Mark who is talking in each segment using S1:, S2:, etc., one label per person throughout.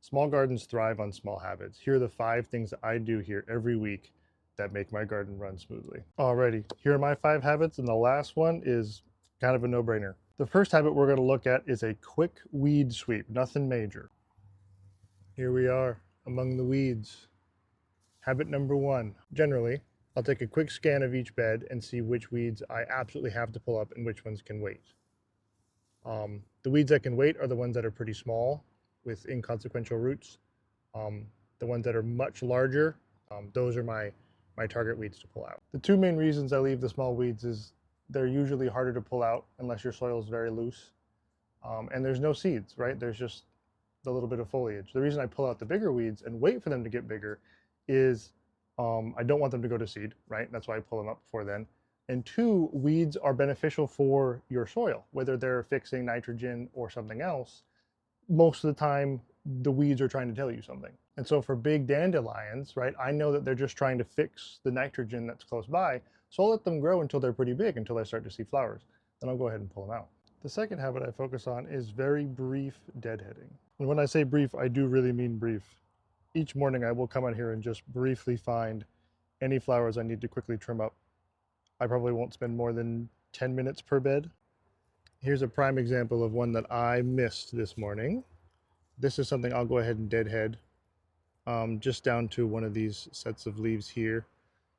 S1: Small gardens thrive on small habits. Here are the 5 things that I do here every week that make my garden run smoothly. Alrighty, here are my 5 habits, and the last one is kind of a no-brainer. The first habit we're going to look at is a quick weed sweep, nothing major. Here we are among the weeds. Habit number 1. Generally, I'll take a quick scan of each bed and see which weeds I absolutely have to pull up and which ones can wait. The weeds that can wait are the ones that are pretty small with inconsequential roots. The ones that are much larger, those are my target weeds to pull out. The 2 main reasons I leave the small weeds is they're usually harder to pull out unless your soil is very loose. And there's no seeds, right? There's just a little bit of foliage. The reason I pull out the bigger weeds and wait for them to get bigger is I don't want them to go to seed, right? That's why I pull them up before then. And 2, weeds are beneficial for your soil, whether they're fixing nitrogen or something else. Most of the time, the weeds are trying to tell you something. And so for big dandelions, right, I know that they're just trying to fix the nitrogen that's close by, so I'll let them grow until they're pretty big, until I start to see flowers. Then I'll go ahead and pull them out. The second habit I focus on is very brief deadheading. And when I say brief, I do really mean brief. Each morning I will come out here and just briefly find any flowers I need to quickly trim up. I probably won't spend more than 10 minutes per bed. Here's a prime example of one that I missed this morning. This is something I'll go ahead and deadhead, just down to one of these sets of leaves here.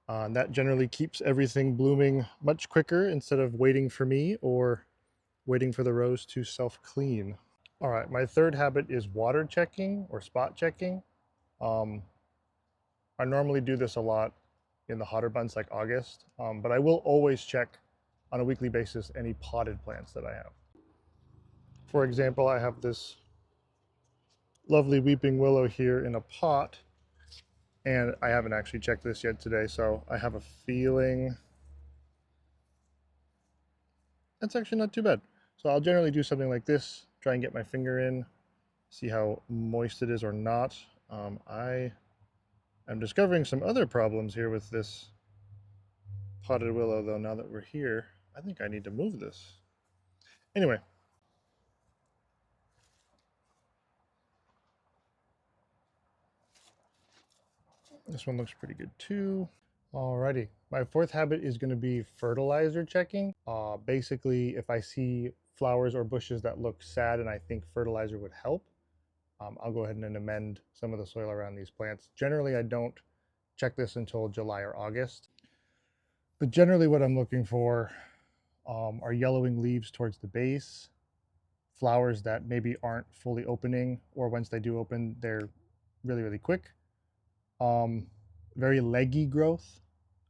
S1: That generally keeps everything blooming much quicker instead of waiting for me or waiting for the rows to self-clean. All right, my third habit is water checking or spot checking. I normally do this a lot in the hotter months like August, but I will always check on a weekly basis any potted plants that I have. For example, I have this lovely weeping willow here in a pot, and I haven't actually checked this yet today, so I have a feeling that's actually not too bad. So I'll generally do something like this, try and get my finger in, see how moist it is or not. I'm discovering some other problems here with this potted willow, though. Now that we're here, I think I need to move this. Anyway, this one looks pretty good too. Alrighty, my fourth habit is going to be fertilizer checking. Basically, if I see flowers or bushes that look sad and I think fertilizer would help, I'll go ahead and amend some of the soil around these plants. Generally, I don't check this until July or August. But generally what I'm looking for are yellowing leaves towards the base, flowers that maybe aren't fully opening, or once they do open, they're really, really quick. Very leggy growth,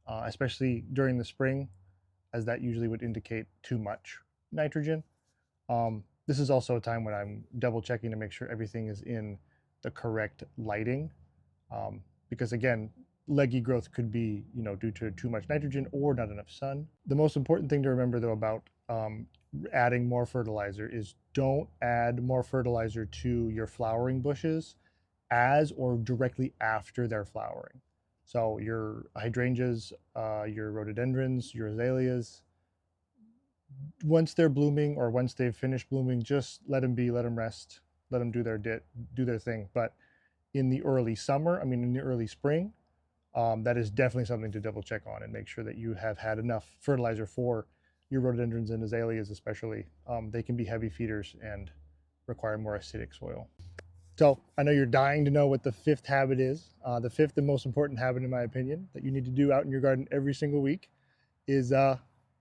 S1: especially during the spring, as that usually would indicate too much nitrogen. This is also a time when I'm double checking to make sure everything is in the correct lighting. Because again, leggy growth could be, due to too much nitrogen or not enough sun. The most important thing to remember though about adding more fertilizer is don't add more fertilizer to your flowering bushes as or directly after they're flowering. So your hydrangeas, your rhododendrons, your azaleas, once they're blooming or once they've finished blooming, just let them be, let them rest, let them do their thing. But in the early summer, in the early spring, that is definitely something to double check on and make sure that you have had enough fertilizer for your rhododendrons and azaleas especially. They can be heavy feeders and require more acidic soil. So I know you're dying to know what the fifth habit is. The fifth and most important habit, in my opinion, that you need to do out in your garden every single week is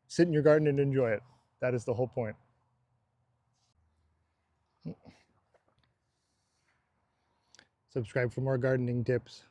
S1: sit in your garden and enjoy it. That is the whole point. Subscribe for more gardening tips.